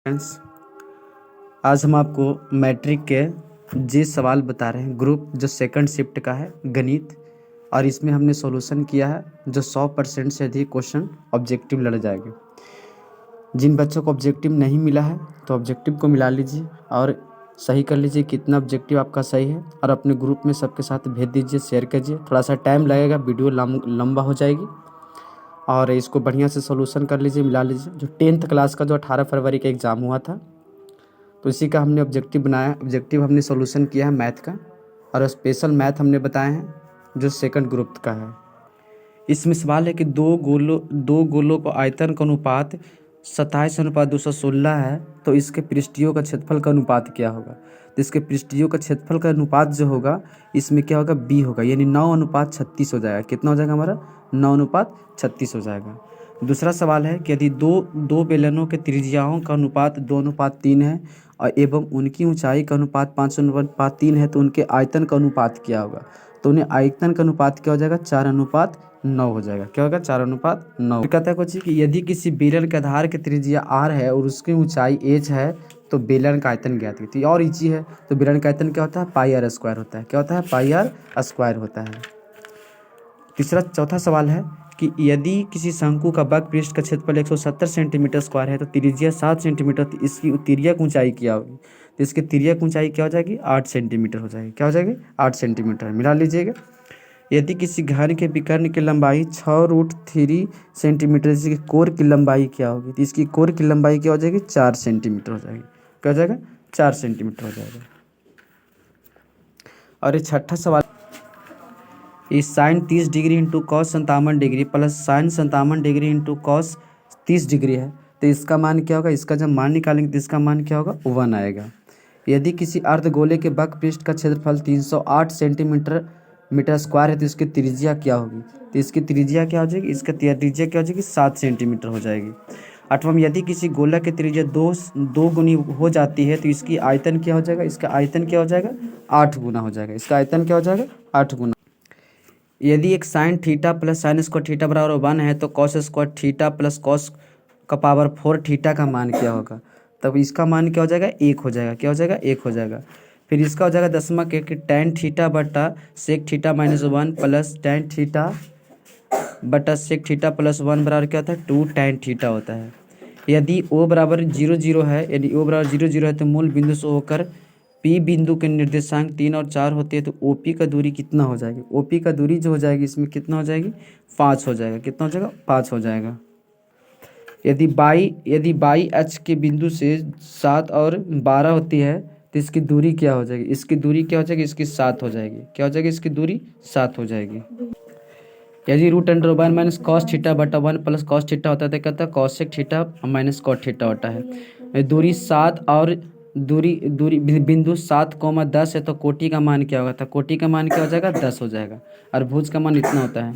Friends, आज हम आपको मैट्रिक के जी सवाल बता रहे हैं। ग्रुप जो सेकंड शिफ्ट का है गणित, और इसमें हमने सॉल्यूशन किया है जो 100% से अधिक क्वेश्चन ऑब्जेक्टिव लड़ जाएंगे। जिन बच्चों को ऑब्जेक्टिव नहीं मिला है तो ऑब्जेक्टिव को मिला लीजिए और सही कर लीजिए कितना ऑब्जेक्टिव आपका सही है, और अपने ग्रुप में सबके साथ भेज दीजिए, शेयर कीजिए। थोड़ा सा टाइम लगेगा, वीडियो लंबा हो जाएगी, और इसको बढ़िया से सॉल्यूशन कर लीजिए, मिला लीजिए। जो 10th क्लास का जो 18 फरवरी का एग्ज़ाम हुआ था तो इसी का हमने ऑब्जेक्टिव बनाया। ऑब्जेक्टिव हमने सॉल्यूशन किया है मैथ का, और स्पेशल मैथ हमने बताए हैं जो सेकंड ग्रुप का है। इसमें सवाल है कि दो गोलों को आयतन का अनुपात 27:216 है, तो इसके पृष्ठीयों का क्षेत्रफल का अनुपात क्या होगा। तो इसके पृष्ठीयों का क्षेत्रफल का अनुपात जो होगा इसमें क्या होगा, बी होगा, यानी 9:36 हो जाएगा। कितना हो जाएगा हमारा, 9:36 हो जाएगा। दूसरा सवाल है कि यदि दो बेलनों के त्रिज्याओं का अनुपात 2:3 है और एवं उनकी ऊंचाई का अनुपात 5:3 है, तो उनके आयतन का अनुपात क्या होगा। तो उन्हें आयतन का अनुपात क्या हो जाएगा, 4:9 हो जाएगा। क्या होगा, 4:9। कहता है कुछ कि यदि किसी बेलन के आधार की त्रिज्या r है और उसकी ऊंचाई h है तो बेलन का आयतन ज्ञात कीजिए। और इजी है, तो बेलन का आयतन क्या होता है, πr² होता है। क्या होता है, πr² होता है। चौथा सवाल है कि यदि किसी शंकु का वक्र पृष्ठ का क्षेत्रफल 170 सेंटीमीटर स्क्वायर है तो त्रिज्या 7 सेंटीमीटर, तो इसकी तिर्यक ऊंचाई क्या होगी। तो इसकी तिर्यक ऊंचाई क्या हो जाएगी, 8 सेंटीमीटर हो जाएगी। क्या हो जाएगी, 8 सेंटीमीटर। मिला लीजिएगा। यदि किसी घन के विकर्ण की लंबाई 6√3 सेंटीमीटर, इसकी कोर की लंबाई क्या होगी। तो इसकी कोर की लंबाई क्या हो जाएगी, 4 सेंटीमीटर हो जाएगी। क्या हो जाएगा, 4 सेंटीमीटर हो जाएगा। और ये छठा सवाल, इस sine 30 degree into cos 57 degree plus sine 57 degree into cos 30 degree है, तो इसका मान क्या होगा। इसका जब मान निकालेंगे तो इसका मान क्या होगा, 1 आएगा। यदि किसी अर्धगोले के वक्र पृष्ठ का क्षेत्रफल 308 सेंटीमीटर स्क्वायर है तो इसकी त्रिज्या क्या होगी। तो इसकी त्रिज्या क्या हो जाएगी, इसका त्रिज्या क्या हो जाएगी, 7 सेंटीमीटर हो जाएगी। आठवां, यदि किसी गोलक की त्रिज्या दो गुनी हो जाती है तो इसकी आयतन क्या हो जाएगा, इसका आयतन क्या हो जाएगा, 8 गुना हो जाएगा। इसका आयतन क्या हो जाएगा, 8 गुना। यदि एक sine theta plus sine square theta बराबर 1 है तो cos square theta plus cos का पावर 4 थीटा का मान क्या होगा। तब इसका मान क्या हो जाएगा, 1 हो जाएगा। क्या हो जाएगा, 1 हो जाएगा। फिर इसका हो जाएगा 10वां कि tan थीटा बटा sec theta -1 plus tan theta बटा सेक थीटा प्लस 1 बराबर क्या होता है, 2 tan थीटा होता है। यदि O बराबर 0 है, यदि O बराबर 0 है तो मूल बिंदु से होकर P बिंदु के निर्देशांक 3 और 4 होते हैं, तो OP का दूरी कितना हो जाएगी। OP का दूरी जो हो जाएगी इसमें कितना हो जाएगी, 5 हो जाएगा। कितना हो जाएगा, 5 हो जाएगा। यदि बाई H के बिंदु से 7 और 12 होती है तो इसकी दूरी क्या हो जाएगी, इसकी दूरी क्या हो जाएगी, इसकी 7 हो जाएगी। क्या हो जाएगी, इसकी दूरी 7 हो जाएगी। यदि √1 माइनस कॉस थीटा बटा 1 प्लस कॉस थीटा होता है तो कहता है cosec theta minus cot theta होता है। दूरी 7 और दूरी बिंदु 7, 10 है तो कोटि का मान क्या होगा, तो कोटि का मान क्या हो जाएगा, 10 हो जाएगा। और भुज का मान इतना होता है।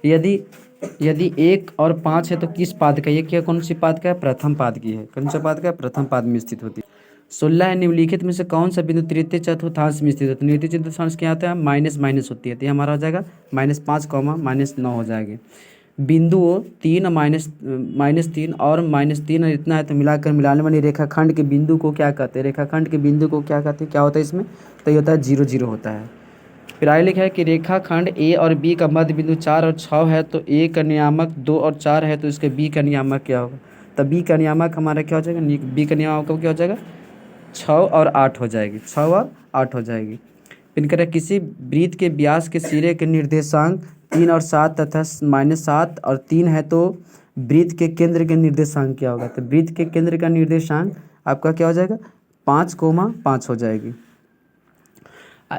यदि 1 और 5 है तो किस पाद का, ये क्या कौन सी पाद का है, प्रथम पाद की है। कौन सा पाद का है, प्रथम पाद में स्थित होती है। 16 है, निम्नलिखित में से कौन सा बिंदु तृतीय चतुर्थांश में स्थित है। तो तृतीय चतुर्थांश क्या होता है, माइनस माइनस होती है, तो ये हमारा हो जाएगा -5, -9 हो जाएगी। बिंदु 3 -3 और -3 इतना है, तो मिलाने वाली रेखाखंड के बिंदु को क्या कहते हैं, रेखाखंड के बिंदु को क्या कहते हैं, क्या होता है इसमें, तो ये होता है 0 0 होता है। फिर आगे लिखा है कि रेखाखंड A और B का मध्य बिंदु 4 और 6 है, तो A का नियामक 2 और 4 है, तो इसके B का नियामक क्या होगा। तो B का नियामक हमारा क्या हो जाएगा, B का नियामक क्या हो जाएगा, 6 और 8 हो जाएगी। 6 और 8 हो जाएगी। फिर कह रहे किसी वृत्त के व्यास के सिरे के निर्देशांक 3 और 7 तथा -7 और 3 है, तो वृत्त के केंद्र के निर्देशांक क्या होगा। तो वृत्त के केंद्र का निर्देशांक आपका क्या हो जाएगा, 5, 5 हो जाएगी।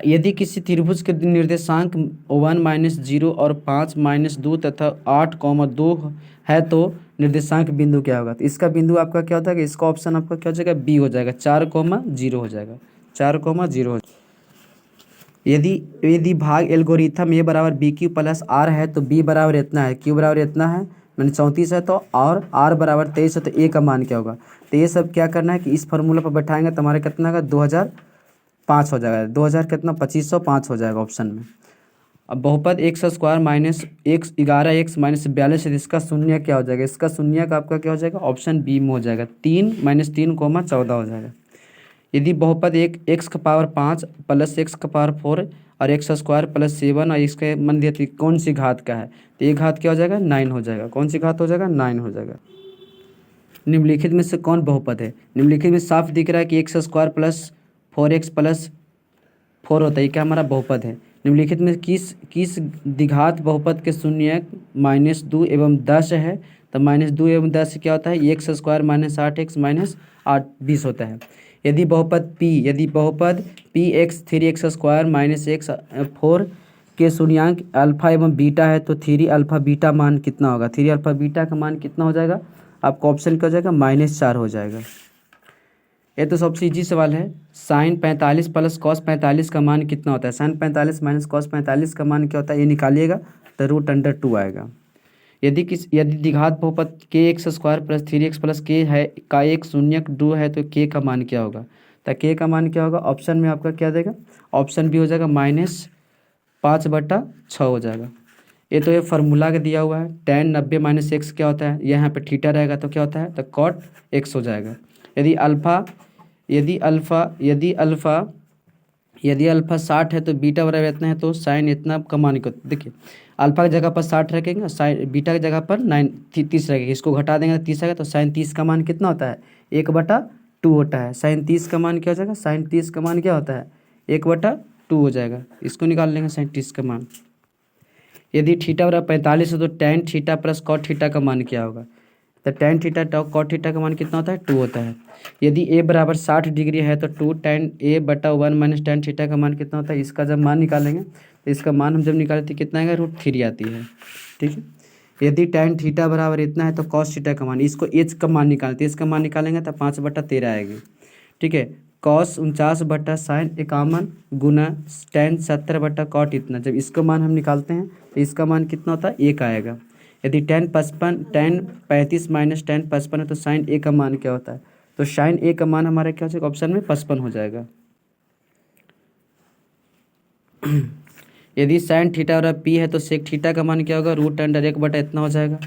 यदि किसी त्रिभुज के निर्देशांक 1 -0 और 5 -2 तथा 8, 2 है तो निर्देशांक बिंदु क्या होगा। तो इसका बिंदु आपका क्या होता है, इसका ऑप्शन आपका क्या हो जाएगा, बी हो जाएगा। 4, 0 हो जाएगा। 4, 0 हो। यदि भाग एल्गोरिथम ए बराबर BQ प्लस R है तो B बराबर इतना है, Q बराबर इतना है, मैंने 34 है, तो और R बराबर 23 है, तो A का मान क्या होगा। तो ये सब क्या करना है कि इस फार्मूला पर बैठाएंगे तो हमारे कितना का 2005 हो जाएगा। 2000 कितना, 2505 हो जाएगा ऑप्शन में। अब बहुपद x square minus x 11x minus 42 है, इसका शून्य क्या हो जाएगा? इसका शून्य का आपका क्या हो जाएगा? ऑप्शन बी में हो जाएगा 3 - 3 कोमा 14 हो जाएगा। यदि बहुपद एक एक्स का पावर 5 प्लस एक्स का पावर 4 और एक्स स्क्वायर प्लस 7 और इसके मन दिया तो कौन सी घात का है? तो ये घात क्या हो जाएगा? 9 हो जाएगा। कौन सी घात हो जाएगा? 9 हो जाएगा। निम्नलिखित में से कौन बहुपद है? निम्नलिखित में साफ दिख रहा है कि x square plus 4x plus 4 होता है, ये क्या हमारा बहुपद है। निम्नलिखित में किस द्विघात बहुपद के शून्य -2 एवं 10 है? तो -2 एवं 10 क्या होता है? X square minus 8x minus 8 20 होता है। यदि बहुपद P x 3x square minus x 4 के शून्यांक अल्फा एवं बीटा है तो 3 अल्फा बीटा मान कितना होगा? 3 अल्फा बीटा का मान कितना हो जाएगा? आपका ऑप्शन क्या हो जाएगा? -4 हो जाएगा। ये तो सबसे इजी सवाल है। साइन 45 प्लस कॉस 45 का मान कितना होता है? साइन 45 माइनस कॉस 45 का मान क्या होता है? ये निकालिएगा तो √2 आएगा। यदि द्विघात बहुपद के x square plus 3x plus के है का एक शून्यक 2 है तो के का मान क्या होगा? तो के का मान क्या होगा? ऑप्शन में आपका क्या देगा? ऑप्शन बी हो जाएगा -5/6 हो जाएगा। ये तो ये फार्मूला का दिया हुआ है। tan 90 माइनस एक्स क्या होता है? यहाँ पे थीटा रहेगा तो क्या होता है? तो cot x हो जाएगा। यदि अल्फ़ा 60 है तो बीटा बराबर इतना है तो साइन इतना का मान को देखिए, अल्फ़ा की जगह पर 60 रखेंगे, साइन बीटा की जगह पर 30 रखेंगे, इसको घटा देंगे तो 30 आएगा। तो साइन 30 का मान कितना होता है? 1/2 होता है। साइन 30 का मान क्या हो जाएगा? साइन 30 का मान क्या होता है? 1/2 हो जाएगा। इसको निकाल लेंगे साइन 30 का मान। यदि थीटा बराबर 45 है तो tan theta plus cot theta का मान क्या होगा? तो tan थीटा कॉट थीटा का मान कितना होता है? 2 होता है। यदि a बराबर 60 डिग्री है तो 2 tan a/1 minus tan theta का मान कितना होता है? इसका जब मान निकालेंगे तो इसका मान हम जब निकालें तो कितना आएगा? √3 आती है। ठीक है। यदि tan थीटा बराबर इतना है तो cos थीटा का मान, इसको एच का मान निकालते हैं, इसका मान निकालेंगे तो 5/13 आएगी। ठीक है। cos 49/sin 51 गुना tan 70/cot इतना, जब इसका मान हम निकालते हैं तो इसका मान कितना होता है? 1 आएगा। यदि tan 35 माइनस tan 55 है तो sin a का मान क्या होता है? तो sin a का मान हमारा क्या हो जाएगा? ऑप्शन में 55 हो जाएगा। यदि sin थीटा और p है तो sec थीटा का मान क्या होगा? √1 इतना हो जाएगा।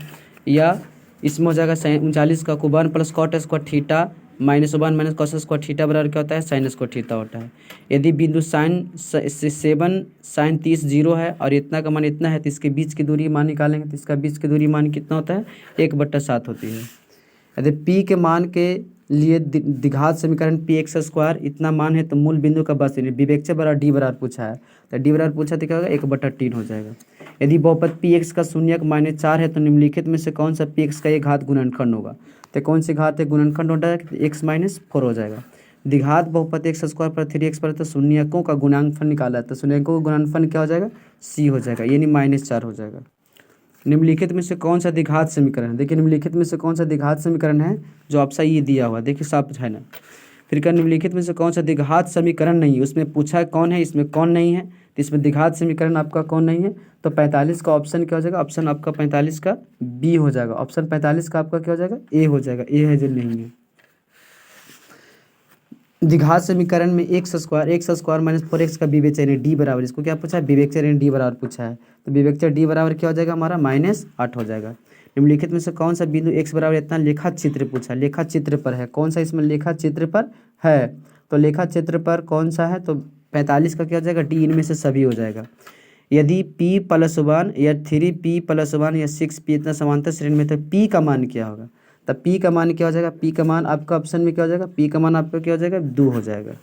या इसमें हो जाएगा 39 का कुबान plus cot square theta -1 minus cos square theta बराबर क्या होता है? साइन स्क्वायर थीटा होता है। यदि बिंदु साइन 7 साइन 30 0 है और इतना का मान इतना है तो इसके बीच की दूरी मान निकालेंगे तो इसका बीच की दूरी मान कितना होता है? 1/7 होती है। यदि p के मान के लिए द्विघात समीकरण px स्क्वायर इतना मान है तो मूल बिंदु का बस विवेच्य बराबर d बराबर पूछा है तो d बराबर पूछा तो क्या होगा? 1/3 हो जाएगा। यदि बहुपद px का शून्यक -4 है तो निम्नलिखित में से कौन सा px का एक घात गुणनखंड होगा? तो कौन सी घात है गुणनखंड होता है? x - 4 हो जाएगा। द्विघात बहुपद एक्स स्क्वायर पर 3x पर तो शून्यकों का गुणनफल निकाला है तो शून्यकों का गुणनफल क्या हो जाएगा? c हो जाएगा, यानी -4 हो जाएगा। निम्नलिखित में से कौन सा द्विघात समीकरण है? देखिए निम्नलिखित में से कौन सा द्विघात समीकरण है जो आपसा ये दिया हुआ है? देखिए साफ है ना। फिर क्या निम्नलिखित में से कौन सा द्विघात समीकरण नहीं है? उसमें पूछा है कौन है, इसमें कौन नहीं है, तो इसमें द्विघात समीकरण आपका कौन नहीं है? तो 45 का ऑप्शन क्या हो जाएगा? ऑप्शन आपका 45 का बी हो जाएगा। ऑप्शन 45 का आपका क्या हो जाएगा? ए हो जाएगा। ए है जो नहीं है। द्विघात समीकरण में एक्स स्क्वायर माइनस 4x का विवेच्य डी बराबर, इसको क्या पूछा है? विवेच्य डी बराबर पूछा है तो विवेच्य डी बराबर क्या हो जाएगा हमारा? -8 हो जाएगा। निम्नलिखित में से कौन सा बिंदु x बराबर इतना लेखा चित्र पूछा है? लेखा चित्र पर है। कौन सा इसमें लेखा चित्र पर है? तो लेखा चित्र पर कौन सा है? तो 45 का क्या हो जाएगा? डी इनमें से सभी हो जाएगा। यदि p+1 या 3p+1 या 6p इतना समांतर श्रेणी में तो p का मान क्या होगा? तब p का मान क्या हो जाएगा? p का मान आपका ऑप्शन में क्या हो जाएगा? p का मान आपका क्या हो जाएगा? 2 हो जाएगा।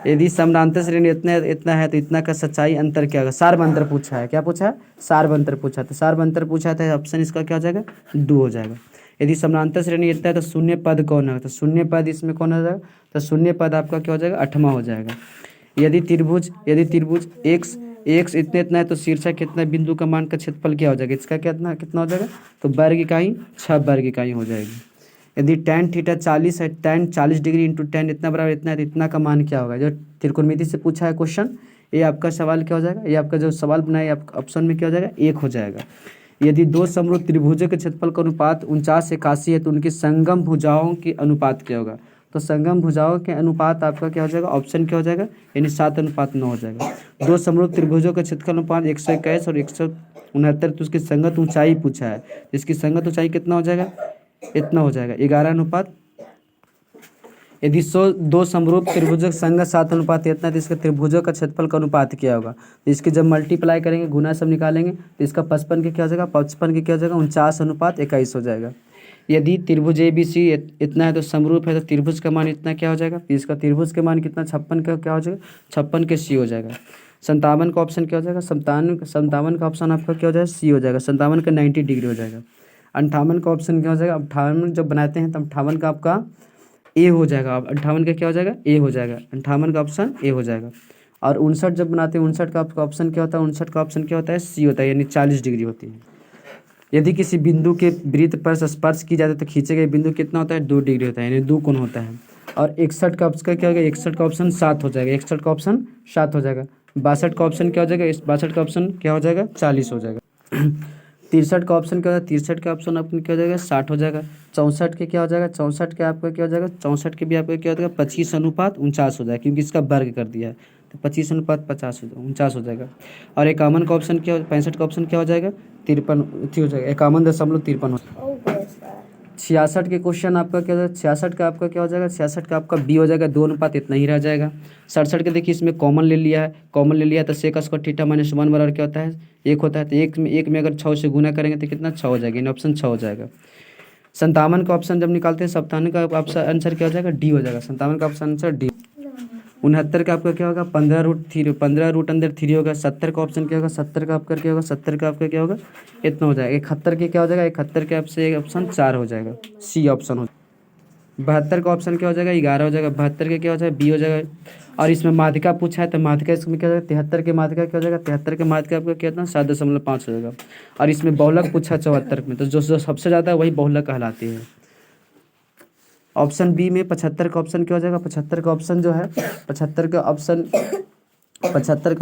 यदि समानांतर श्रेणी इतना है तो इतना का सच्चाई अंतर क्या होगा? सार्व अंतर पूछा है। क्या पूछा है? सार्व अंतर पूछा। तो सार्व अंतर पूछा था, ऑप्शन इसका क्या हो जाएगा? 2 हो जाएगा। यदि समानांतर श्रेणी इतना है तो शून्य पद कौन है? तो शून्य पद इसमें कौन हो जाएगा? तो शून्य पद आपका क्या हो जाएगा? 8वां हो जाएगा। यदि त्रिभुज एक्स इतना है तो शीर्षक कितना बिंदु का मान का क्षेत्रफल क्या हो जाएगा? इसका कितना हो जाएगा? तो वर्ग इकाई 6 वर्ग इकाई हो जाएगी। यदि tan थीटा 40 है, tan 40 डिग्री इंटू tan इतना बराबर इतना है तो इतना का मान क्या होगा? जो त्रिकोणमिति से पूछा है क्वेश्चन, ये आपका सवाल क्या हो जाएगा? ये आपका जो सवाल बनाया है ऑप्शन में क्या हो जाएगा? 1 हो जाएगा। यदि दो समरूप त्रिभुजों के क्षेत्रफल का अनुपात 49 81 है तो उनकी संगम भुजाओं के अनुपात क्या होगा? तो संगम भुजाओं के अनुपात आपका क्या हो जाएगा, ऑप्शन क्या हो जाएगा, यानी 7:9 हो जाएगा। दो समरूप त्रिभुजों का क्षेत्रफल अनुपात 121 और 169, तो उसकी संगत ऊंचाई पूछा है, इसकी संगत ऊंचाई कितना हो जाएगा, इतना हो जाएगा 11:। यदि दो समरूप त्रिभुजों का संगत 7:1 इतना, तो इसके त्रिभुजों का क्षेत्रफल का अनुपात क्या होगा, तो इसकी जब मल्टीप्लाई करेंगे, गुना सब निकालेंगे, तो इसका 55 के क्या हो जाएगा, 55 के क्या हो जाएगा, 49:21 हो जाएगा। यदि त्रिभुज ABC इतना है तो समरूप है, तो त्रिभुज का मान इतना क्या हो जाएगा, तो इसका त्रिभुज के मान कितना, 56 का क्या हो जाएगा, 56 के C हो जाएगा। 57 का ऑप्शन क्या हो जाएगा, 57 का ऑप्शन आपका क्या हो जाएगा, C हो जाएगा। 57 का 90 डिग्री हो जाएगा। 58 का ऑप्शन क्या हो जाएगा, 58 जब बनाते हैं तो 58 का आपका ए हो जाएगा। अब 58 का क्या हो जाएगा, ए हो जाएगा। 58 का ऑप्शन ए हो जाएगा। और 59 जब बनाते हैं, 59 का आपका ऑप्शन क्या होता है, 59 का ऑप्शन क्या होता है, सी होता है, यानी 40 डिग्री होती है। यदि किसी बिंदु के वृत्त पर स्पर्श की जाती है तो खींचे गए बिंदु कितना होता है, 2 डिग्री होता है, यानी 2 कोण होता है। और 61 का ऑप्शन क्या होगा, 61 का ऑप्शन 7 हो जाएगा। 61 का ऑप्शन 7 हो जाएगा। 62 का ऑप्शन क्या हो जाएगा, 62 का ऑप्शन क्या हो जाएगा, 40 हो जाएगा। 63 का ऑप्शन क्या होगा, 63 का ऑप्शन अपने क्या हो जाएगा, 60 हो जाएगा। 64 के क्या हो जाएगा, 64 के आपका क्या हो जाएगा, 64 के भी आपका क्या हो जाएगा, 25:49 हो जाएगा, क्योंकि इसका वर्ग कर दिया है, तो 25:50 49 हो जाएगा। और 51 का ऑप्शन क्या हो, 65 का ऑप्शन क्या हो जाएगा, 53 हो जाएगा, 51.53 हो। 66 के क्वेश्चन आपका क्या हो जाएगा, 66 का आपका क्या हो जाएगा, 66 का आपका बी हो जाएगा, 2:1 इतना ही रह जाएगा। 67 के देखिए इसमें कॉमन ले लिया है, कॉमन ले लिया तो सेक स्क्वायर थीटा माइनस 1 बराबर क्या होता है, 1 होता है। तो एक में अगर 6 से गुना करेंगे तो कितना, 6 हो जाएगा, यानी ऑप्शन 6 हो जाएगा। 57 का ऑप्शन जब निकालते हैं, 57 का ऑप्शन आंसर क्या हो जाएगा, डी हो जाएगा। 57 का ऑप्शन आंसर डी। 69 का आपका क्या होगा, 15√3 होगा। 70 का ऑप्शन क्या होगा, 70 का आपका क्या होगा, 70 का आपका क्या होगा, इतना हो जाएगा। 71 के क्या हो जाएगा, 71 के आपसे ऑप्शन 4 हो जाएगा, सी ऑप्शन हो। 72 का ऑप्शन क्या हो जाएगा, 11 हो जाएगा। 72 के क्या हो जाएगा, बी हो जाएगा। और इसमें माध्यिका पूछा है तो माध्यिका इसमें क्या हो जाएगा, 73 के माध्यिका क्या हो जाएगा, 73 के माध्यिका आपका कितना, 7.5 हो जाएगा। और इसमें बहुलक पूछा 74 में, तो जो सबसे ज़्यादा है वही बहुलक कहलाती है। ऑप्शन बी में 75 का ऑप्शन क्या हो जाएगा, 75 का ऑप्शन जो है, 75 का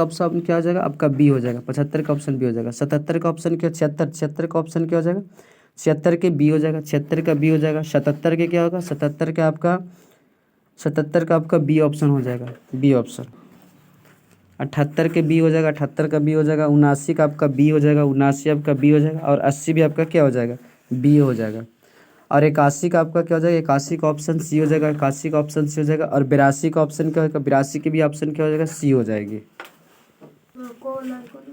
ऑप्शन क्या हो जाएगा, आपका बी हो जाएगा। 75 का ऑप्शन बी हो जाएगा। 77 का ऑप्शन क्या, 76 का ऑप्शन क्या हो जाएगा, 76 के बी हो जाएगा। 76 का बी हो जाएगा। 77 के क्या होगा, 77 का आपका बी ऑप्शन हो जाएगा, बी ऑप्शन। 78 के बी हो जाएगा, 78 का बी हो जाएगा। 79 का आपका बी हो जाएगा, 79 आपका बी हो जाएगा। और 80 भी आपका क्या हो जाएगा, बी हो जाएगा। और 81 का आपका क्या हो जाएगा, 81 का ऑप्शन सी हो जाएगा, 81 का ऑप्शन सी हो जाएगा। और 82 का ऑप्शन क्या होगा, 82 के भी ऑप्शन क्या हो जाएगा, सी हो जाएगी।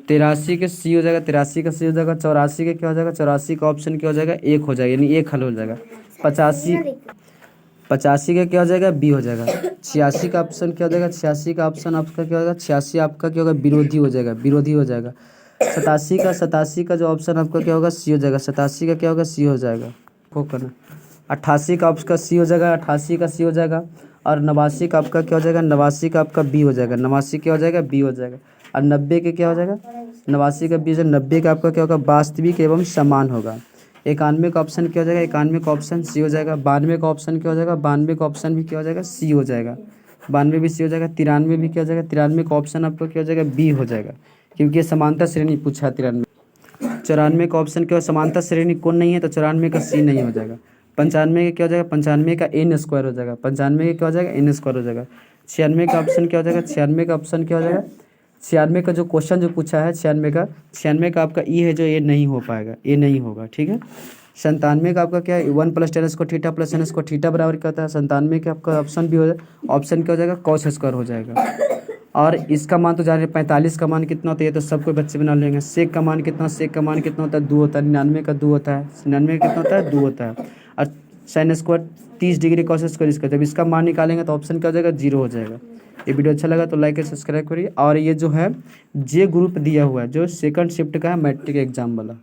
83 के सी हो जाएगा, 83 का सी हो जाएगा। 84 के क्या हो जाएगा, 84 का ऑप्शन क्या हो जाएगा, 1 हो जाएगा, यानी 1 हल हो जाएगा। 85 का क्या हो जाएगा, बी हो जाएगा। 86 का ऑप्शन क्या हो जाएगा, 86 का ऑप्शन आपका क्या होगा, 86 आपका क्या होगा, विरोधी हो जाएगा, विरोधी हो जाएगा। 87 का जो ऑप्शन आपका क्या होगा, सी हो जाएगा। 87 का क्या होगा, सी हो जाएगा। को करना 88 का आपका सी हो जाएगा, 88 का सी हो जाएगा। और 89 का आपका क्या हो जाएगा, 89 का आपका बी हो जाएगा, 89 क्या हो जाएगा, बी हो जाएगा। और 90 के क्या हो जाएगा, 89 का बी हो जाएगा। 90 का आपका क्या होगा, वास्तविक एवं समान होगा। 91 का ऑप्शन क्या हो जाएगा, 91 का ऑप्शन सी हो जाएगा। 92 का ऑप्शन क्या हो जाएगा, 92 का ऑप्शन भी क्या हो जाएगा, सी हो जाएगा, 92 भी सी हो जाएगा। 93 भी क्या हो जाएगा, 93 का ऑप्शन आपका क्या हो जाएगा, बी हो जाएगा, क्योंकि ये समानता श्रेणी पूछा है 93। 94 का ऑप्शन क्या हो, समानता श्रेणी कौन नहीं है, तो 94 का सी नहीं हो जाएगा। 95 का क्या हो जाएगा, 95 का एन स्क्वायर हो जाएगा, 95 का क्या हो जाएगा, एन स्क्वायर हो जाएगा। 96 का ऑप्शन क्या हो जाएगा, 96 का ऑप्शन क्या हो जाएगा, 96 का जो क्वेश्चन जो पूछा है 96 का आपका ई है जो, ये नहीं हो पाएगा, ये नहीं होगा, ठीक है। 97 का आपका क्या है, 1 + tan square theta + sin square theta बराबर क्या होता है। 97 का आपका ऑप्शन भी हो जाएगा, ऑप्शन क्या हो जाएगा, cos स्क्वायर हो जाएगा। और इसका मान तो जान रहे, 45 का मान कितना होता है, ये तो सब कोई बच्चे बना लेंगे। सेक का मान कितना, सेक का मान कितना होता है, 2 होता है। 99 का 2 होता है, 99 का कितना होता है, 2 होता है। और sin square 30 degree cos square इसका, जब इसका मान निकालेंगे तो ऑप्शन क्या हो जाएगा, 0 हो जाएगा। ये वीडियो अच्छा लगा तो लाइक और सब्सक्राइब करिए। और ये जो है जे ग्रुप दिया हुआ है, जो सेकंड शिफ्ट का है मैट्रिक एग्जाम वाला।